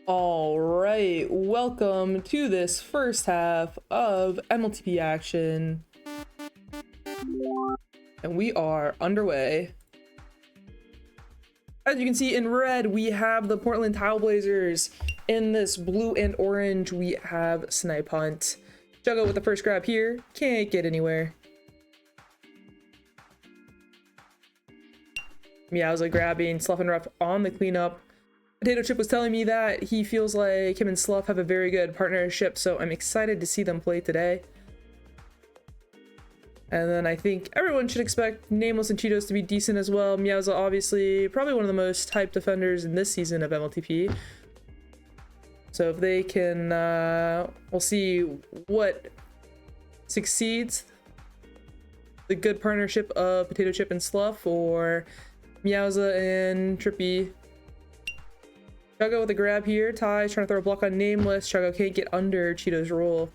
All right, welcome to this first half of MLTP action. And we are underway. As you can see in red, we have the Portland Trailblazers. In this blue and orange, we have Snipe Hunt. Juggo with the first grab here. Can't get anywhere. Meowza grabbing Slough and Rough on the cleanup. Potato Chip was telling me that he feels like him and Slough have a very good partnership, so I'm excited to see them play today. And then I think everyone should expect Nameless and Cheetos to be decent as well. Meowza obviously probably one of the most hyped defenders in this season of MLTP. So if they can, we'll see what succeeds. The good partnership of Potato Chip and Slough, or Meowza and Trippy. Juggo with a grab here. Ty's trying to throw a block on Nameless. Juggo can't get under Cheeto's roll.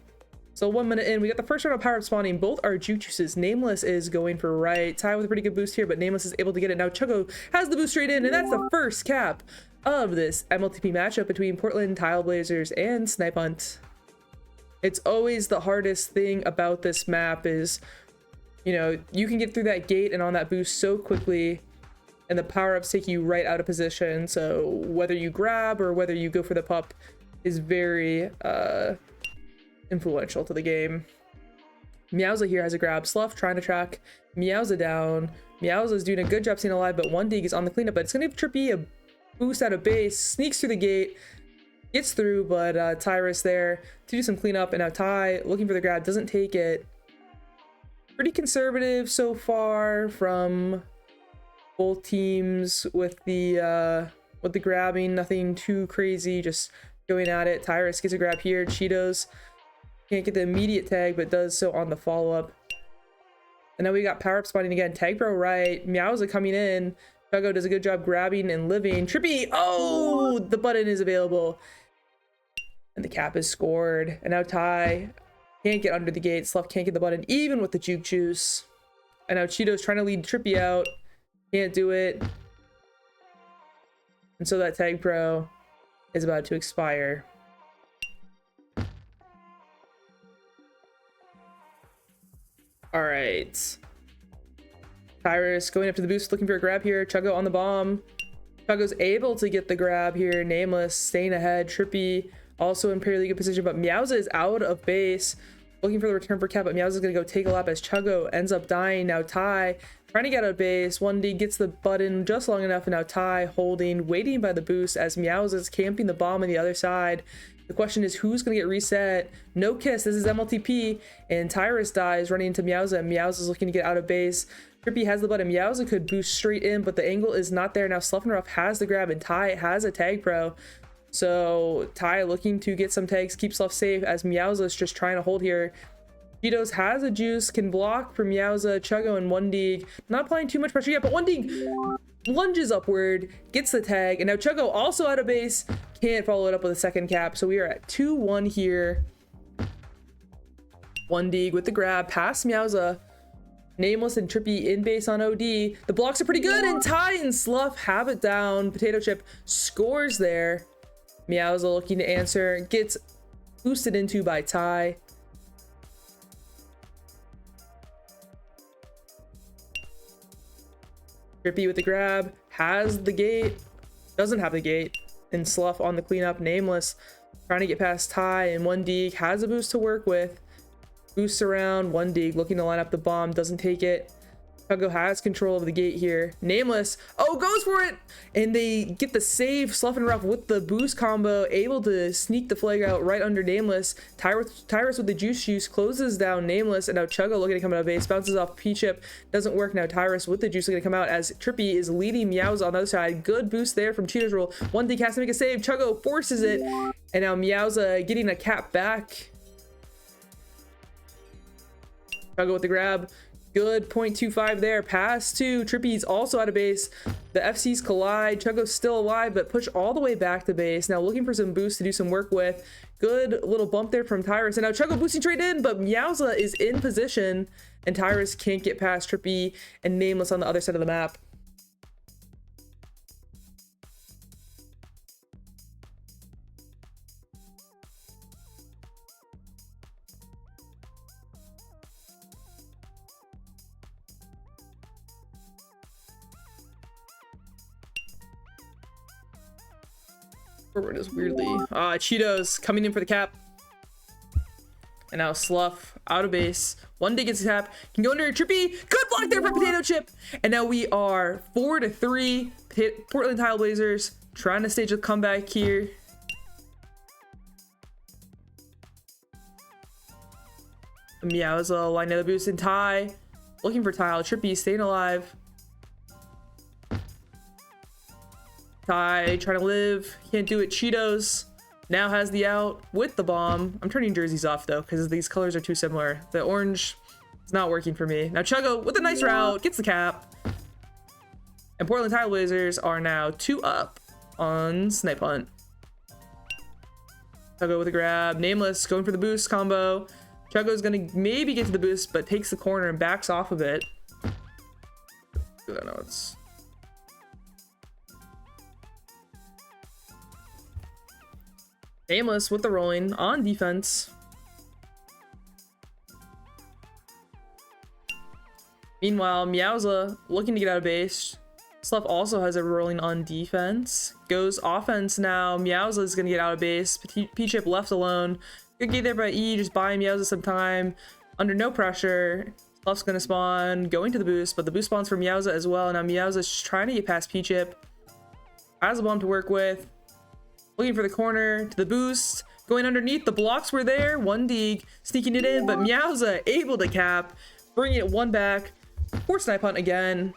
So 1 minute in, we got the first round of power up spawning. Both are juke juices. Nameless is going for right. Ty with a pretty good boost here, but Nameless is able to get it. Now Juggo has the boost straight in, and that's the first cap of this MLTP matchup between Portland Trailblazers and Snipe Hunt. It's always the hardest thing about this map is, you know, you can get through that gate and on that boost so quickly, and the power-ups take you right out of position. So whether you grab or whether you go for the pup is very influential to the game. Meowza here has a grab. Slough trying to track Meowza down. Meowza's doing a good job staying alive, but one dig is on the cleanup, but it's going to give Trippy a boost out of base. Sneaks through the gate, gets through, but Tyrus there to do some cleanup, and now Ty looking for the grab, doesn't take it. Pretty conservative so far from both teams with the grabbing. Nothing too crazy, just going at it. Tyrus gets a grab here. Cheetos can't get the immediate tag, but does so on the follow-up. And now we got power up spawning again. Tag pro right. Meowza coming in. Juggo does a good job grabbing and living. Trippy, oh, the button is available, and the cap is scored. And now Ty can't get under the gate. Slough can't get the button even with the juke juice. And now Cheetos trying to lead Trippy out. Can't do it. And so that tag pro is about to expire. All right. Tyrus going up to the boost, looking for a grab here. Juggo on the bomb. Juggo's able to get the grab here. Nameless staying ahead. Trippy also in pretty good position, but Meowza is out of base. Looking for the return for cap, but Meowza's gonna go take a lap as Juggo ends up dying. Now Ty trying to get out of base. 1D gets the button just long enough, and now Ty holding, waiting by the boost as Meowza's camping the bomb on the other side. The question is who's gonna get reset. No kiss, this is MLTP, and Tyrus dies running into Meowza. Meowza's looking to get out of base. Trippy has the button. Meowza could boost straight in, but the angle is not there. Now Slough and Rough has the grab, and Ty has a tag pro. So Ty looking to get some tags, keep Slough safe as Meowza's just trying to hold here. Cheetos has a juice, can block for Meowza. Juggo and 1D not applying too much pressure yet, but 1D lunges upward, gets the tag, and now Juggo also out of base, can't follow it up with a second cap. So we are at 2-1 here. 1D with the grab, past Meowza. Nameless and Trippy in base on OD. The blocks are pretty good, and Ty and Slough have it down. Potato Chip scores there. Meowza looking to answer, gets boosted into by Ty. Trippy with the grab, has the gate, doesn't have the gate, and Slough on the cleanup. Nameless trying to get past Ty, and 1D has a boost to work with. Boosts around. 1D looking to line up the bomb, doesn't take it. Juggo has control of the gate here. Nameless, oh, goes for it, and they get the save. Slough and Rough with the boost combo, able to sneak the flag out right under Nameless. Tyrus with the juice closes down Nameless, and now Juggo looking to come out of base, bounces off P-Chip, doesn't work. Now Tyrus with the juice looking to come out as Trippy is leading Meowza on the other side. Good boost there from Cheetos roll. 1D has to make a save. Juggo forces it, and now Meowza getting a cap back. Juggo with the grab. Good 0.25 there. Pass to Trippy's also out of base. The FCs collide. Juggo's still alive, but push all the way back to base. Now looking for some boost to do some work with. Good little bump there from Tyrus. And now Juggo boosting straight in, but Meowza is in position, and Tyrus can't get past Trippy and Nameless on the other side of the map. Forward is weirdly. Cheetos coming in for the cap. And now Slough out of base. One day gets a tap. Can go under a Trippy. Good block there for Potato Chip. And now we are 4-3. Portland Tile Blazers trying to stage a comeback here. Meowza lining the boost and Ty. Looking for Tile. Trippy staying alive. Ty trying to live. Can't do it. Cheetos now has the out with the bomb. I'm turning jerseys off though because these colors are too similar. The orange is not working for me. Now Chuggo with a nice route gets the cap. And Portland Tile Blazers are now 2 up on Snipe Hunt. Chuggo with a grab. Nameless going for the boost combo. Chuggo's gonna maybe get to the boost but takes the corner and backs off of it. I don't know, it's Nameless with the rolling on defense. Meanwhile, Meowza looking to get out of base. Slough also has a rolling on defense. Goes offense now. Meowza is going to get out of base. P-Chip left alone. Good get there by E, just buying Meowza some time. Under no pressure. Slough's going to spawn, going to the boost, but the boost spawns for Meowza as well. Now Meowza's just trying to get past P-Chip. Has a bomb to work with. Looking for the corner to the boost. Going underneath. The blocks were there. 1D sneaking it in, but Meowza able to cap. Bringing it 1 back. For Snipe Hunt again.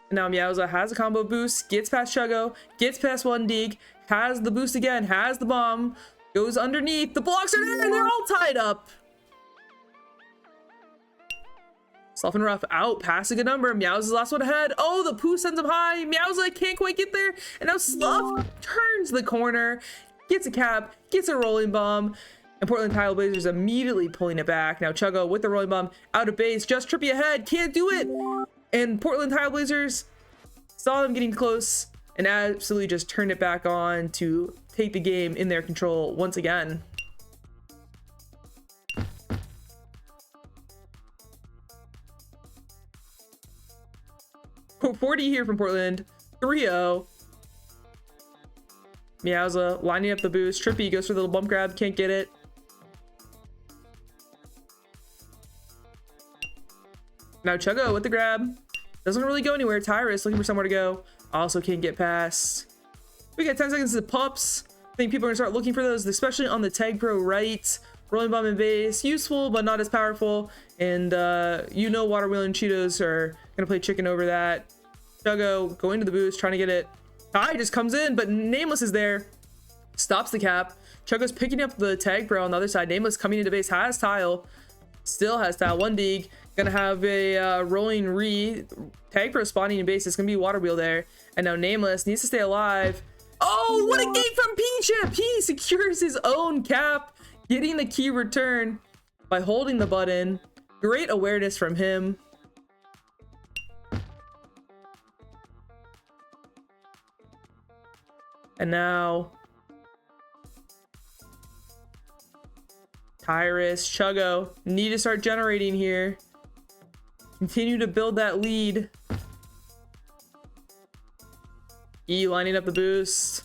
And now Meowza has a combo boost. Gets past Chuggo. Gets past 1D. Has the boost again. Has the bomb. Goes underneath. The blocks are there. They're all tied up. Slough and Rough out, passing a number. Meowza's the last one ahead. Oh, the poo sends him high. Meowza can't quite get there. And now Slough turns the corner, gets a cap, gets a rolling bomb. And Portland Tile Blazers immediately pulling it back. Now Chuggo with the rolling bomb out of base. Just Trippy ahead. Can't do it. And Portland Tile Blazers saw them getting close and absolutely just turned it back on to take the game in their control once again. 40 here from Portland. 3-0. Meowza lining up the boost. Trippy goes for the little bump grab. Can't get it. Now Chuggo with the grab. Doesn't really go anywhere. Tyrus looking for somewhere to go. Also can't get past. We got 10 seconds to pups. I think people are going to start looking for those, especially on the Tag Pro right. Rolling bomb in base. Useful, but not as powerful. And you know Water Wheel and Cheetos are going to play chicken over that. Chuggo going to the boost, trying to get it. Ty just comes in, but Nameless is there. Stops the cap. Chuggo's picking up the Tag Pro on the other side. Nameless coming into base, has Tile. Still has Tile. 1D. Gonna have a rolling re. Tag Pro spawning in base. It's gonna be Water Wheel there. And now Nameless needs to stay alive. Oh, what a game from P-Chip! He secures his own cap, getting the key return by holding the button. Great awareness from him. And now Tyrus, Chuggo need to start generating here. Continue to build that lead. E lining up the boost.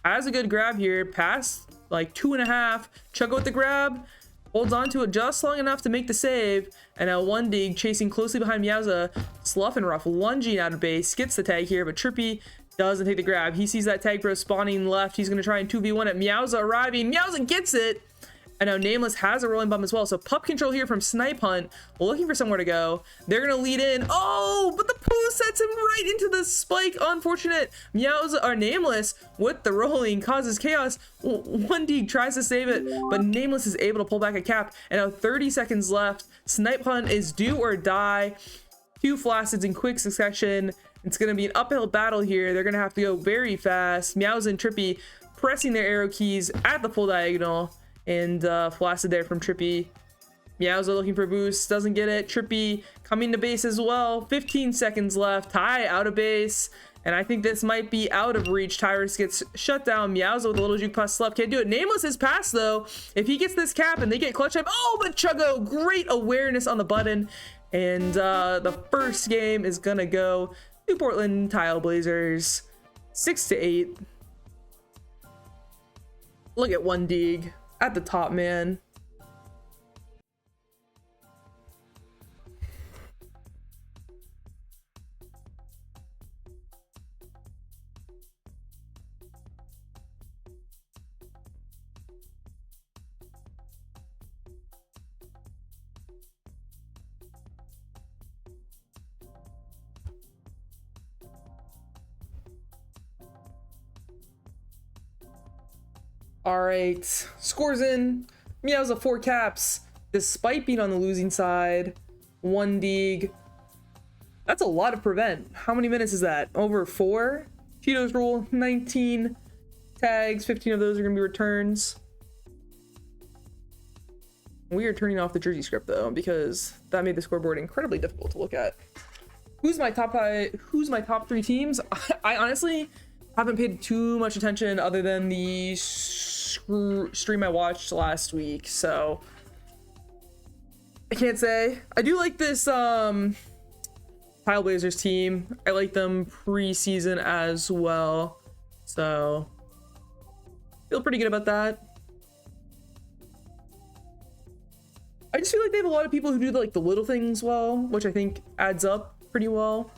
Has a good grab here. Pass like 2.5. Chuggo with the grab. Holds on to it just long enough to make the save. And now 1D chasing closely behind Meowza. Slough and Rough lunging out of base. Gets the tag here, but Trippy doesn't take the grab. He sees that Tag Pro spawning left. He's going to try and 2v1 at Meowza arriving. Meowza gets it. And now Nameless has a rolling bomb as well. So pup control here from Snipe Hunt. Looking for somewhere to go. They're going to lead in. Oh, but the poo sets him right into the spike. Unfortunate. Meowza or Nameless with the rolling causes chaos. 1D tries to save it, but Nameless is able to pull back a cap. And now 30 seconds left. Snipe Hunt is do or die. 2 flacids in quick succession. It's going to be an uphill battle here. They're going to have to go very fast. Meowza and Trippy pressing their arrow keys at the full diagonal. And Flacid there from Trippy. Meowza looking for boost. Doesn't get it. Trippy coming to base as well. 15 seconds left. Ty out of base. And I think this might be out of reach. Tyrus gets shut down. Meowza with a little juke plus slap. Can't do it. Nameless is passed though. If he gets this cap and they get clutch time. Oh, but Chuggo. Great awareness on the button. And the first game is going to go to Portland Tile Blazers. 6-8. Look at one dig at the top, man. All right, scores in. Meowza 4 caps, despite being on the losing side. 1 dig. That's a lot of prevent. How many minutes is that? Over 4? Cheetos rule, 19 tags, 15 of those are gonna be returns. We are turning off the jersey script though, because that made the scoreboard incredibly difficult to look at. Who's my top 3 teams? I honestly haven't paid too much attention other than the stream I watched last week, so I can't say. I do like this Tile Blazers team. I like them preseason as well, so feel pretty good about that. I just feel like they have a lot of people who do like the little things well, which I think adds up pretty well.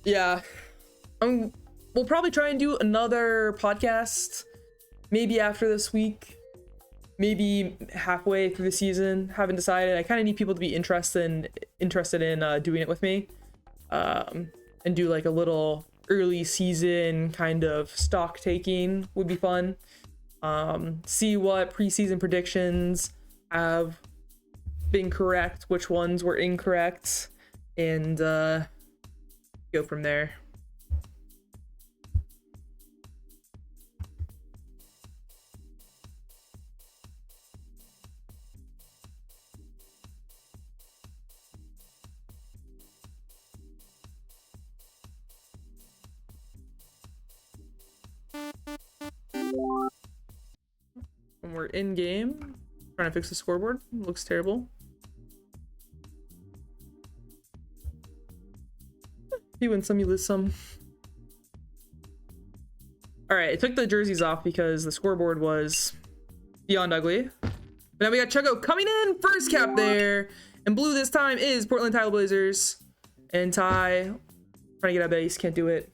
Yeah, we'll probably try and do another podcast maybe after this week, maybe halfway through the season. Haven't decided. I kind of need people to be interested in doing it with me, and do like a little early season kind of stock taking would be fun. See what preseason predictions have been correct, which ones were incorrect, and go from there. When we're in game, trying to fix the scoreboard. Looks terrible. You win some, you lose some. All right, I took the jerseys off because the scoreboard was beyond ugly. But now we got Chuggo coming in, first cap there. And blue this time is Portland Tile Blazers. And Ty, trying to get out of base, can't do it.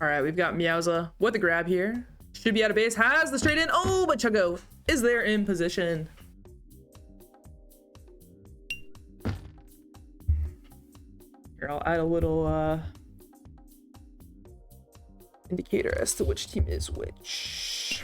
All right, we've got Meowza with the grab here. Should be out of base, has the straight in. Oh, but Chuggo is there in position. Here, I'll add a little indicator as to which team is which.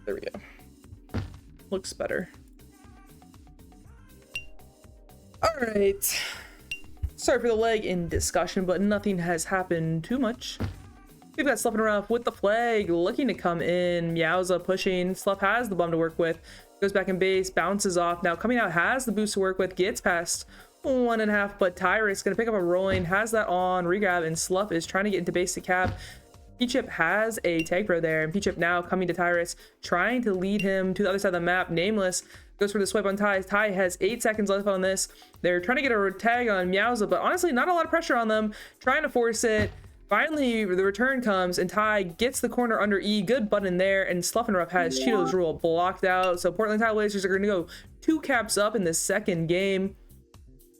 There we go. Looks better. All right. Sorry for the lag in discussion, but nothing has happened too much. We've got Sluff and Ruff with the flag, looking to come in. Meowza pushing. Sluff has the bum to work with. Goes back in base, bounces off. Now coming out, has the boost to work with. Gets past 1.5, but Tyrus gonna pick up a rolling. Has that on regrab, and Sluff is trying to get into base to cap. P-Chip has a tag pro there, and P-Chip now coming to Tyrus, trying to lead him to the other side of the map. Nameless goes for the swipe on Ty. Ty has 8 seconds left on this. They're trying to get a tag on Meowza, but honestly, not a lot of pressure on them. Trying to force it. Finally, the return comes, and Ty gets the corner under E. Good button there, and Sluffenruff has Cheeto's rule blocked out. So Portland Tile Blazers are going to go 2 caps up in the second game.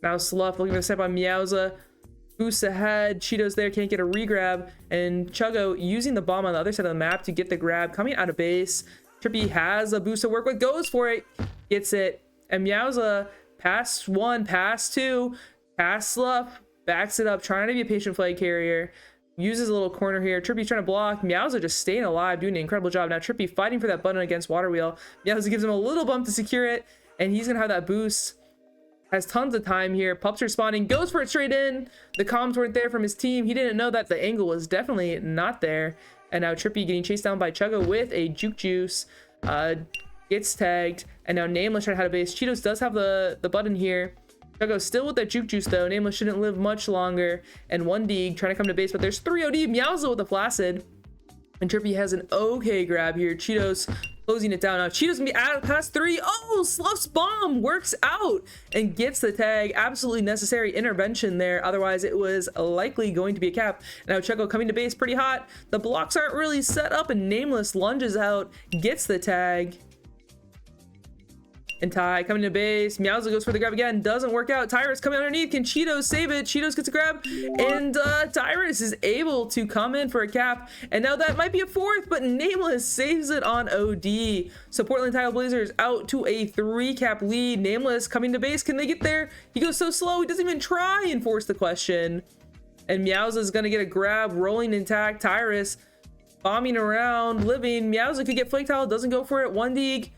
Now Sluff looking for the step on Meowza. Boosts ahead. Cheeto's there, can't get a regrab. And Chuggo using the bomb on the other side of the map to get the grab. Coming out of base. Trippy has a boost to work with, goes for it, gets it. And Meowza, pass 1, pass 2, pass Sluff, backs it up, trying to be a patient flag carrier. Uses a little corner here. Trippy's trying to block. Meowza just staying alive, doing an incredible job. Now Trippy fighting for that button against Water Wheel. Meowza gives him a little bump to secure it, and he's gonna have that boost. Has tons of time here. Pups are spawning, goes for it straight in. The comms weren't there from his team. He didn't know that the angle was definitely not there. And now Trippy getting chased down by Chuggo with a Juke Juice. Gets tagged, and now Nameless trying to have a base. Cheetos does have the button here. Chuggo still with that Juke Juice though. Nameless shouldn't live much longer. And 1D trying to come to base, but there's 3 OD. Meowza with the Flaccid. And Trippy has an okay grab here. Cheetos closing it down. Now Cheetos gonna be out past 3. Oh, Sluff's bomb works out and gets the tag. Absolutely necessary intervention there. Otherwise, it was likely going to be a cap. Now Chuggo coming to base pretty hot. The blocks aren't really set up, and Nameless lunges out, gets the tag. And Ty coming to base. Meowza goes for the grab again. Doesn't work out. Tyrus coming underneath. Can Cheetos save it? Cheetos gets a grab. And Tyrus is able to come in for a cap. And now that might be a 4th, but Nameless saves it on OD. So Portland Tile Blazers out to a 3-cap lead. Nameless coming to base. Can they get there? He goes so slow. He doesn't even try and force the question. And Meowza is going to get a grab. Rolling intact. Tyrus bombing around. Living. Meowza could get Flake Tile. Doesn't go for it. 1D.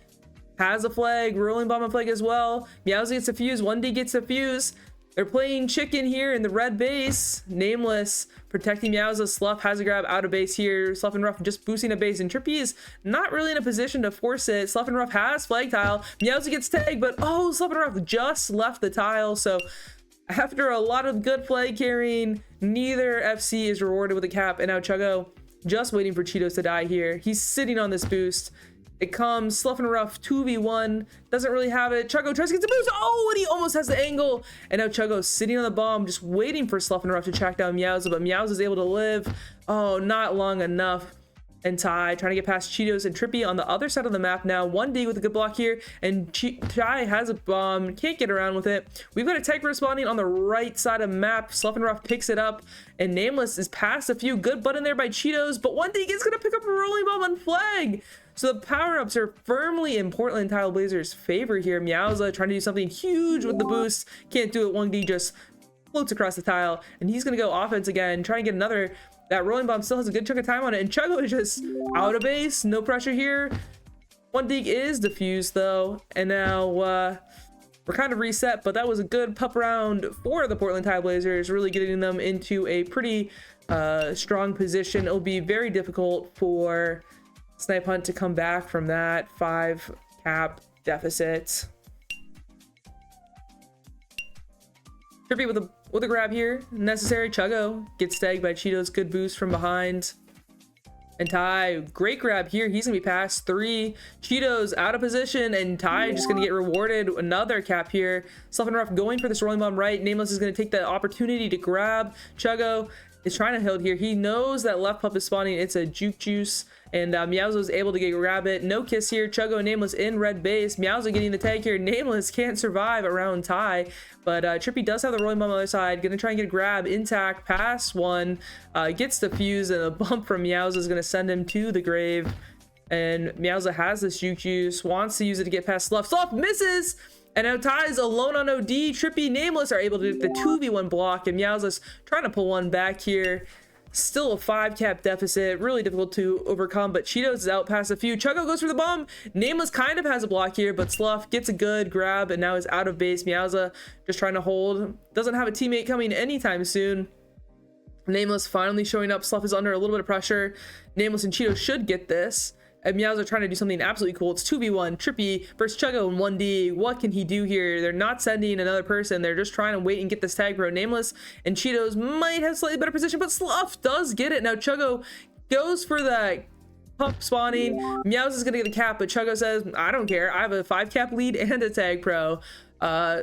Has a flag, rolling bomb and flag as well. Meowza gets a fuse, 1D gets a fuse. They're playing chicken here in the red base. Nameless protecting Meowza. Sluff has a grab out of base here. Sluffenruff just boosting a base, and Trippy is not really in a position to force it. Sluffenruff has flag tile. Meowza gets tagged, but oh, Sluffenruff just left the tile. So after a lot of good flag carrying, neither FC is rewarded with a cap. And now Chuggo just waiting for Cheetos to die here. He's sitting on this boost. It comes, Sluffenruff 2v1, doesn't really have it. Chuggo tries to get the boost. Oh, and he almost has the angle. And now Chuggo's sitting on the bomb, just waiting for Sluffenruff to track down Meowza, but Meowza is able to live. Oh, not long enough. And Ty trying to get past Cheetos and Trippy on the other side of the map now. 1D with a good block here, and Ty has a bomb, can't get around with it. We've got a tech responding on the right side of the map. Sluffenruff picks it up, and Nameless is past a few. Good button there by Cheetos, but 1D is gonna pick up a rolling bomb on flag. So the power-ups are firmly in Portland Tile Blazers' favor here. Meowza trying to do something huge with the boost. Can't do it. 1D just floats across the tile, and he's going to go offense again, trying to get another. That rolling bomb still has a good chunk of time on it, and Chuggo is just out of base. No pressure here. 1D is defused, though, and now we're kind of reset, but that was a good pup round for the Portland Tile Blazers, really getting them into a pretty strong position. It'll be very difficult for Snipe Hunt to come back from that 5-cap deficit. Trippy with a grab here, necessary. Chuggo gets tagged by Cheetos, good boost from behind. And Ty, great grab here. He's gonna be past 3. Cheetos out of position, and Ty just gonna get rewarded another cap here. Sluffenruff going for this rolling bomb right. Nameless is gonna take that opportunity to grab. Chuggo is trying to hold here. He knows that left pup is spawning. It's a Juke Juice, and Meowza is able to grab it. No kiss here. Chuggo and Nameless in red base. Meowza getting the tag here. Nameless can't survive around Ty, but Trippy does have the rolling bomb on the other side. Gonna try and get a grab intact. Pass 1, gets the fuse, and a bump from Meowza is gonna send him to the grave. And Meowza has this Juke Juice, wants to use it to get past Sluff. Sluff misses! And now Ty's alone on OD. Trippy, Nameless are able to get the 2v1 block, and Meowza's trying to pull one back here. Still a 5-cap deficit, really difficult to overcome, but Cheetos is out past a few. Chuggo goes for the bomb. Nameless kind of has a block here, but Sluff gets a good grab and now is out of base. Meowza just trying to hold. Doesn't have a teammate coming anytime soon. Nameless finally showing up. Sluff is under a little bit of pressure. Nameless and Cheetos should get this. And Meowza trying to do something absolutely cool. It's 2v1, Trippy versus Chuggo in 1D. What can he do here? They're not sending another person. They're just trying to wait and get this tag pro. Nameless and Cheetos might have slightly better position, but Sluff does get it. Now Chuggo goes for that pup spawning. Meowza's gonna get the cap, but Chuggo says, I don't care. I have a 5-cap lead and a tag pro.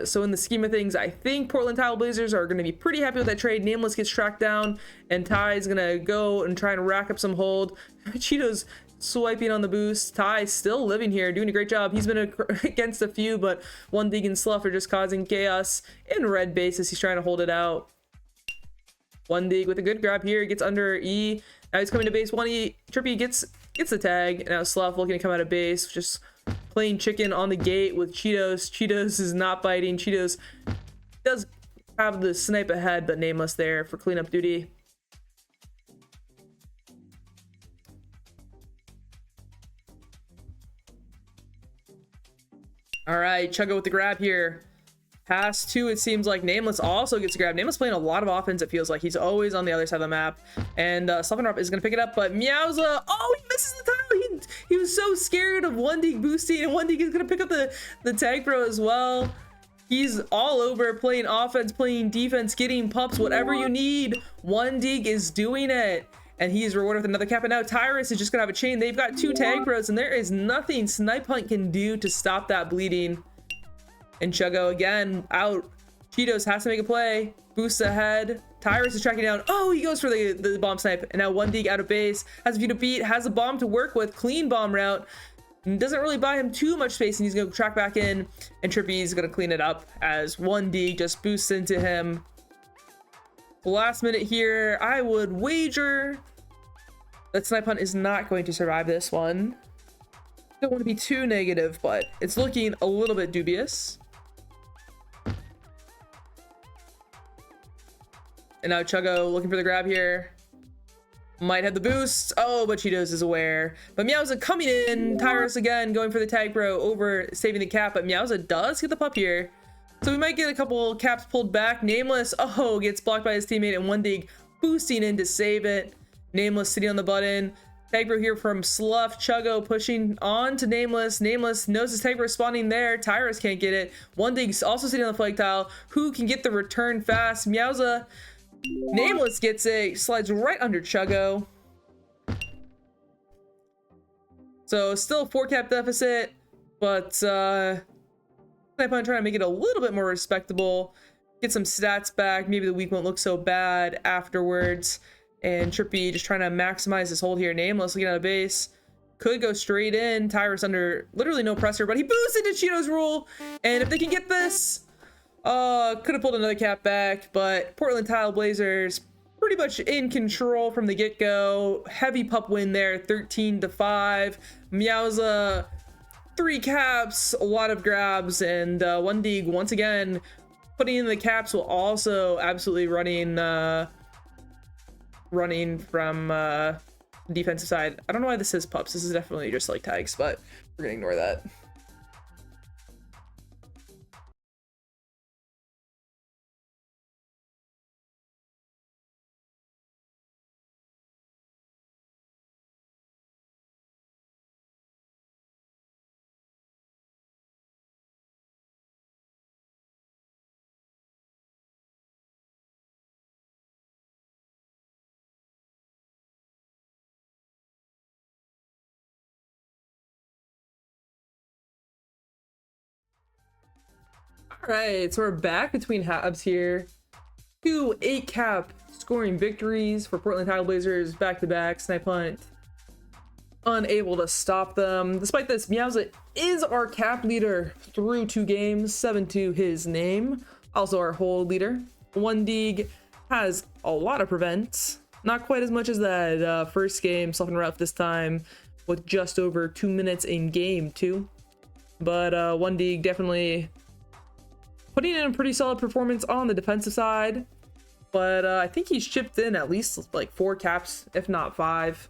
So in the scheme of things, I think Portland Tile Blazers are going to be pretty happy with that trade. Nameless gets tracked down, and Ty is going to go and try and rack up some hold. Cheeto's swiping on the boost. Ty still living here, doing a great job. He's been against a few, but One Dig and Sluff are just causing chaos in red bases. He's trying to hold it out. One Dig with a good grab here, gets under E. Now he's coming to base. 1E, Trippy gets the tag. Now Sluff looking to come out of base, just playing chicken on the gate with Cheetos. Cheetos is not biting. Cheetos does have the snipe ahead, but Nameless there for cleanup duty. All right, Chugga with the grab here. Pass two, it seems like Nameless also gets a grab. Nameless playing a lot of offense, it feels like. He's always on the other side of the map. And Sluffenrop is going to pick it up, but Meowza, oh, he misses the tile. He was so scared of One Dig boosting, and One Dig is going to pick up the tag throw as well. He's all over, playing offense, playing defense, getting pups, whatever you need. One Dig is doing it. And he's rewarded with another cap. And now Tyrus is just going to have a chain. They've got two tag throws, and there is nothing Snipe Hunt can do to stop that bleeding. And Chugga again out. Cheetos has to make a play. Boosts ahead. Tyrus is tracking down. Oh, he goes for the bomb snipe. And now One Dig out of base. Has a few to beat. Has a bomb to work with. Clean bomb route. And doesn't really buy him too much space. And he's going to track back in. And Trippy's going to clean it up as One Dig just boosts into him. Last minute here. I would wager that Snipe Hunt is not going to survive this one. Don't want to be too negative, but it's looking a little bit dubious. And now Chugga looking for the grab here. Might have the boost. Oh, but Cheetos is aware. But Meowza coming in. Tyrus again going for the tag throw over saving the cap. But Meowza does get the pup here. So we might get a couple caps pulled back. Nameless, oh, gets blocked by his teammate. And One Dig boosting in to save it. Nameless sitting on the button. Tag throw here from Sluff. Chugga pushing on to Nameless. Nameless knows his tag throw spawning there. Tyrus can't get it. One Dig's also sitting on the flag tile. Who can get the return fast? Meowza. Nameless gets it. Slides right under Chugga. So still 4 cap deficit. But Snipe Hunt trying to make it a little bit more respectable. Get some stats back. Maybe the week won't look so bad afterwards. And Trippy just trying to maximize his hold here. Nameless looking out of base. Could go straight in. Tyrus under literally no pressure, but he boosted to Cheeto's rule. And if they can get this, could have pulled another cap back, but Portland Tile Blazers pretty much in control from the get-go. Heavy pup win there, 13-5. Meowza, 3 caps, a lot of grabs, and One Dig once again putting in the caps while also absolutely running from defensive side. I don't know why this is pups. This is definitely just like tags, but we're gonna ignore that. All right, so we're back between halves here. 2 8-cap scoring victories for Portland Tile Blazers back-to-back. Snipe Hunt unable to stop them. Despite this, Meowza is our cap leader through 2 games, 7 to his name. Also our hold leader. One Dig has a lot of prevents. Not quite as much as that first game, Sluff and Rough this time, with just over 2 minutes in game 2. But One Dig definitely putting in a pretty solid performance on the defensive side. But I think he's chipped in at least like 4 caps, if not 5.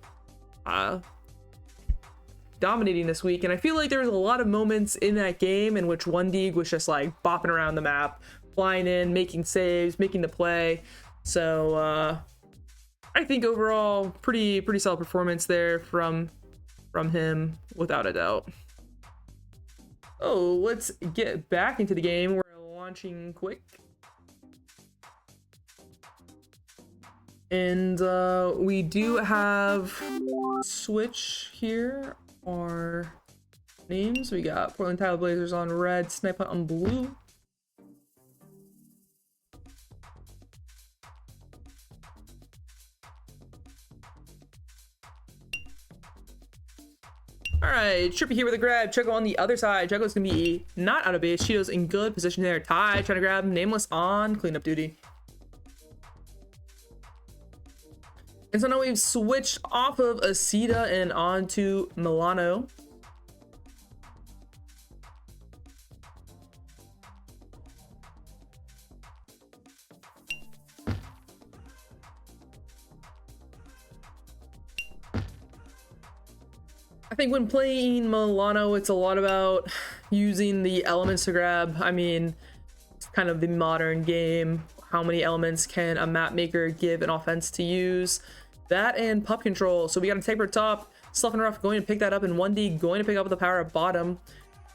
Dominating this week. And I feel like there was a lot of moments in that game in which One Dig was just like bopping around the map, flying in, making saves, making the play. So I think overall pretty solid performance there from him without a doubt. Oh, let's get back into the game. We're launching quick. And we do have switch here our names. We got Portland Tile Blazers on red, Snipe Hunt on blue. All right, Trippy here with a grab. Chuggo on the other side. Chuggo's gonna be not out of base. Cheeto's in good position there. Ty trying to grab Nameless on cleanup duty. And so now we've switched off of Aceta and onto Milano. I think when playing Milano, it's a lot about using the elements to grab. I mean, it's kind of the modern game. How many elements can a map maker give an offense to use? That and pup control. So we got a Taper top, Sluff and Rough going to pick that up, and 1D going to pick up the power up bottom.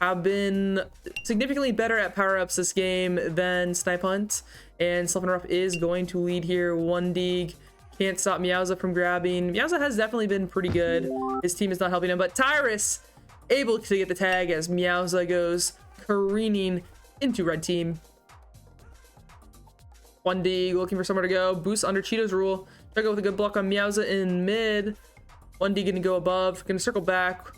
Have been significantly better at power ups this game than Snipe Hunt, and Sluff and Rough is going to lead here. 1D can't stop Meowza from grabbing. Meowza has definitely been pretty good. His team is not helping him, but Tyrus able to get the tag as Meowza goes careening into red team. 1D looking for somewhere to go. Boost under Cheeto's rule. Chuggo with a good block on Meowza in mid. 1D gonna go above. Gonna circle back.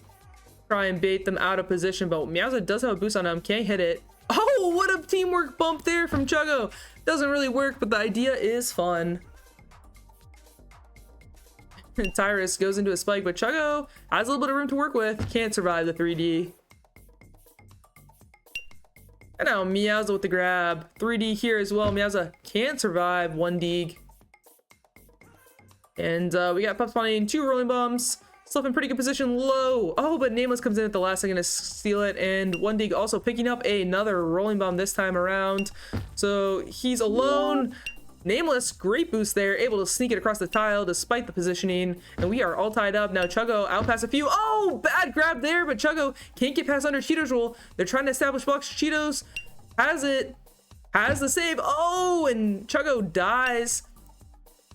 Try and bait them out of position, but Meowza does have a boost on him. Can't hit it. Oh, what a teamwork bump there from Chuggo. Doesn't really work, but the idea is fun. Tyrus goes into a spike, but Chuggo has a little bit of room to work with. Can't survive the 3D. And now Meowza with the grab. 3D here as well. Meowza can't survive 1D. And we got Pup spawning 2 rolling bombs. Stuff in pretty good position low. Oh, but Nameless comes in at the last second to steal it. And 1D also picking up another rolling bomb this time around. So he's alone. Nameless, great boost there, able to sneak it across the tile despite the positioning, and we are all tied up. Now Chuggo out past a few. Oh, bad grab there, but Chuggo can't get past under Cheeto's rule. They're trying to establish blocks. Cheetos has it, has the save. Oh, and Chuggo dies.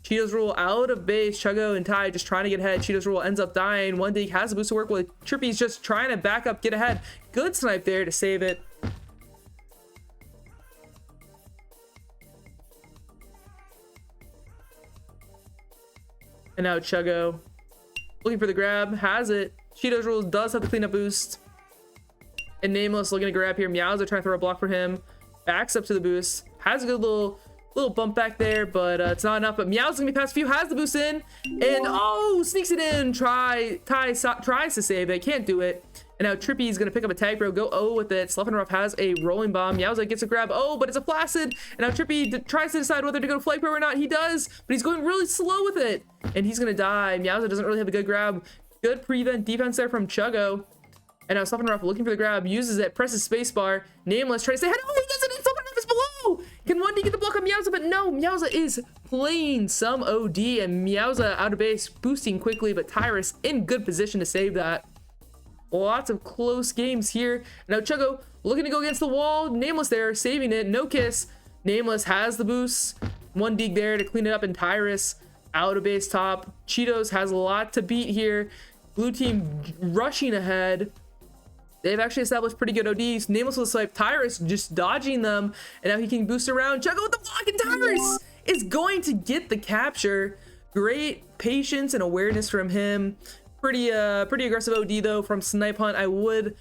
Cheeto's rule out of base. Chuggo and Ty just trying to get ahead. Cheeto's rule ends up dying. 1D has a boost to work with. Trippy's just trying to back up, get ahead. Good snipe there to save it. And now Chuggo looking for the grab, has it. Cheeto's rules does have the cleanup boost. And Nameless looking to grab here. Meowza trying to throw a block for him. Backs up to the boost. Has a good little bump back there, but it's not enough. But Meowza's gonna be past a few, has the boost in. And oh, sneaks it in. Ty tries to save it, can't do it. And now Trippy's gonna pick up a tag bro, go oh with it. Sluff and Rough has a rolling bomb. Meowza gets a grab, oh, but it's a flaccid. And now Trippy tries to decide whether to go flight pro or not. He does, but he's going really slow with it. And he's gonna die. Meowza doesn't really have a good grab. Good prevent defense there from Chuggo. And now Sluff and Rough looking for the grab, uses it, presses spacebar. Nameless tries to say, oh, he doesn't, and Sluff and Rough is below. Can 1D get the block on Meowza? But no, Meowza is playing some OD, and Meowza out of base, boosting quickly, but Tyrus in good position to save that. Lots of close games here. Now Chuggo looking to go against the wall. Nameless there, saving it. No kiss. Nameless has the boost. 1D there to clean it up, and Tyrus out of base top. Cheetos has a lot to beat here. Blue team rushing ahead. They've actually established pretty good ODs. Nameless with a swipe. Tyrus just dodging them, and now he can boost around. Chuggo with the block, and Tyrus is going to get the capture. Great patience and awareness from him. Pretty aggressive OD though from Snipe Hunt. I would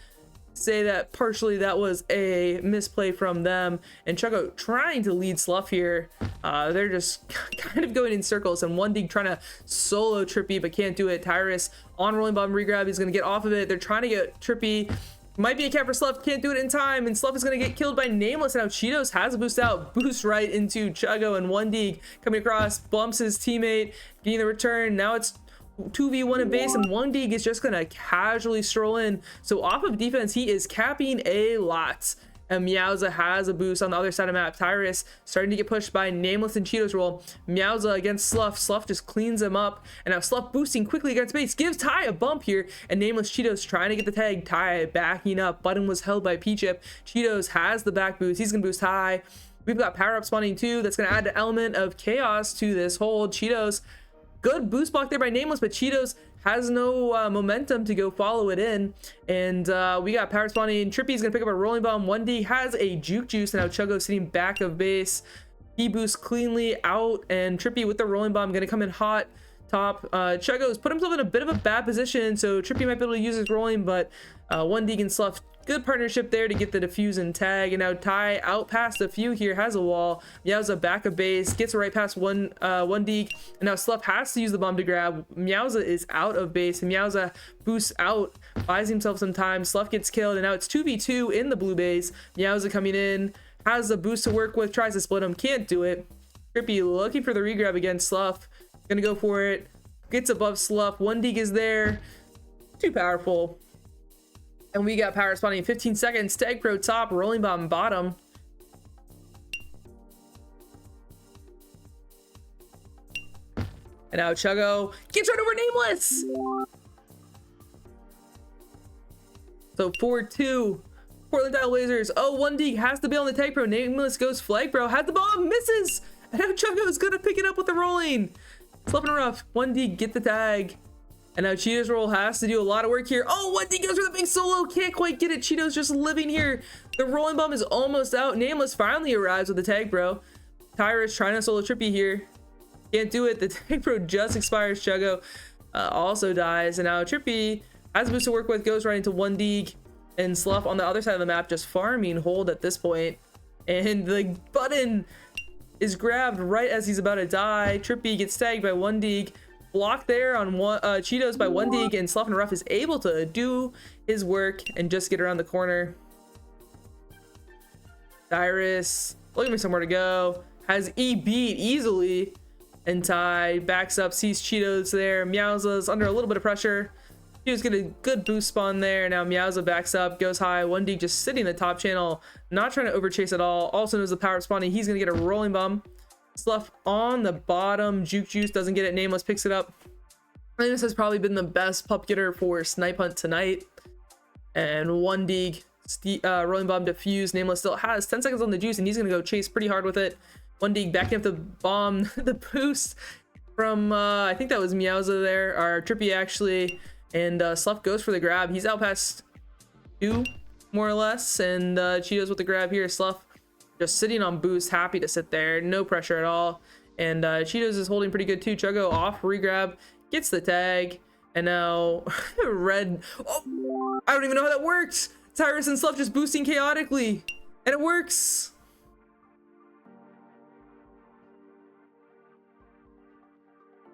say that partially that was a misplay from them, and Chuggo trying to lead Sluff here. They're just kind of going in circles, and 1D trying to solo Trippy but can't do it. Tyrus on rolling bomb regrab, he's gonna get off of it. They're trying to get Trippy. Might be a cap for Sluff, can't do it in time, and Sluff is gonna get killed by Nameless. Now Cheetos has a boost out, boost right into Chuggo, and 1D coming across, bumps his teammate, getting the return. Now it's 2v1 in base, and 1D is just gonna casually stroll in. So off of defense, he is capping a lot. And Meowza has a boost on the other side of map. Tyrus starting to get pushed by Nameless and Cheeto's roll. Meowza against Sluff. Sluff just cleans him up. And now Sluff boosting quickly against base. Gives Ty a bump here. And Nameless Cheetos trying to get the tag. Ty backing up. Button was held by P-Chip. Cheetos has the back boost. He's gonna boost high. We've got power up spawning too. That's gonna add an element of chaos to this hold. Cheetos, good boost block there by Nameless, but Cheetos has no momentum to go follow it in. And we got power spawning. Trippy's gonna pick up a rolling bomb. 1D has a juke juice, and now Chuggo sitting back of base. He boosts cleanly out, and Trippy with the rolling bomb gonna come in hot top. Chuggo's put himself in a bit of a bad position, so Trippy might be able to use his rolling, but one Deeg and Slough, good partnership there to get the defuse and tag. And now Ty out past a few here, has a wall. Meowza back of base, gets right past one Deeg, and now Slough has to use the bomb to grab. Meowza is out of base, and Meowza boosts out, buys himself some time. Slough gets killed, and now it's 2v2 in the blue base. Meowza coming in, has a boost to work with, tries to split him, can't do it. Trippy looking for the regrab against Slough, gonna go for it, gets above Slough. One Deeg is there, too powerful. And we got power spawning in 15 seconds. Tag Pro top, rolling bomb bottom. And now Chuggo gets right over Nameless. So 4-2. Portland Dial Blazers. Oh, one Deeg has to be on the Tag Pro. Nameless goes Flag Pro. Has the bomb, misses. And now Chuggo is gonna pick it up with the rolling. Slipping rough. One Deeg, get the tag. And now Cheeto's roll has to do a lot of work here. Oh, one Deeg goes for the big solo. Can't quite get it. Cheeto's just living here. The rolling bomb is almost out. Nameless finally arrives with the Tag Pro. Tyrus trying to solo Trippy here. Can't do it. The Tag Pro just expires. Chuggo also dies. And now Trippy has a boost to work with. Goes right into one Deeg. And Slough on the other side of the map just farming hold at this point. And the button is grabbed right as he's about to die. Trippy gets tagged by one Deeg. Blocked there on one Cheetos by one Deeg, and Slough and Rough is able to do his work and just get around the corner. Cyrus looking for somewhere to go, has E beat easily, and Ty backs up, sees Cheetos there. Meowza's under a little bit of pressure. He was getting a good boost spawn there. Now Meowza backs up, goes high. One Deeg just sitting in the top channel, not trying to overchase at all. Also knows the power spawning. He's gonna get a rolling bomb. Slough on the bottom. Juke Juice doesn't get it. Nameless picks it up. I think this has probably been the best pup getter for Snipe Hunt tonight. And one Deeg, rolling bomb defused. Nameless still has 10 seconds on the juice, and he's going to go chase pretty hard with it. One Deeg backing up the bomb, the boost from, I think that was Meowza there, or Trippy actually. And Slough goes for the grab. He's out past 2, more or less. And Cheetos with the grab here. Slough just sitting on boost, happy to sit there, no pressure at all. And Cheetos is holding pretty good too. Chuggo off regrab, gets the tag, and now red. Oh, I don't even know how that works. Tyrus and Slough just boosting chaotically, and it works.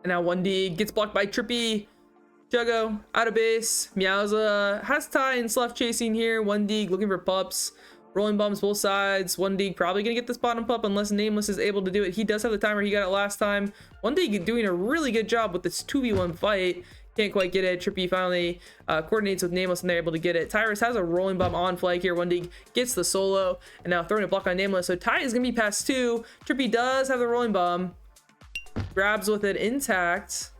And now one Deeg gets blocked by Trippy. Chuggo out of base. Meowza has Ty and Slough chasing here. One Deeg looking for pups. Rolling bombs both sides. One Deeg probably gonna get this bottom pup unless Nameless is able to do it. He does have the timer. He got it last time. One Deeg doing a really good job with this 2v1 fight. Can't quite get it. Trippy finally coordinates with Nameless and they're able to get it. Tyrus has a rolling bomb on flag here. One Deeg gets the solo and now throwing a block on Nameless. So Ty is gonna be past 2. Trippy does have the rolling bomb. Grabs with it intact.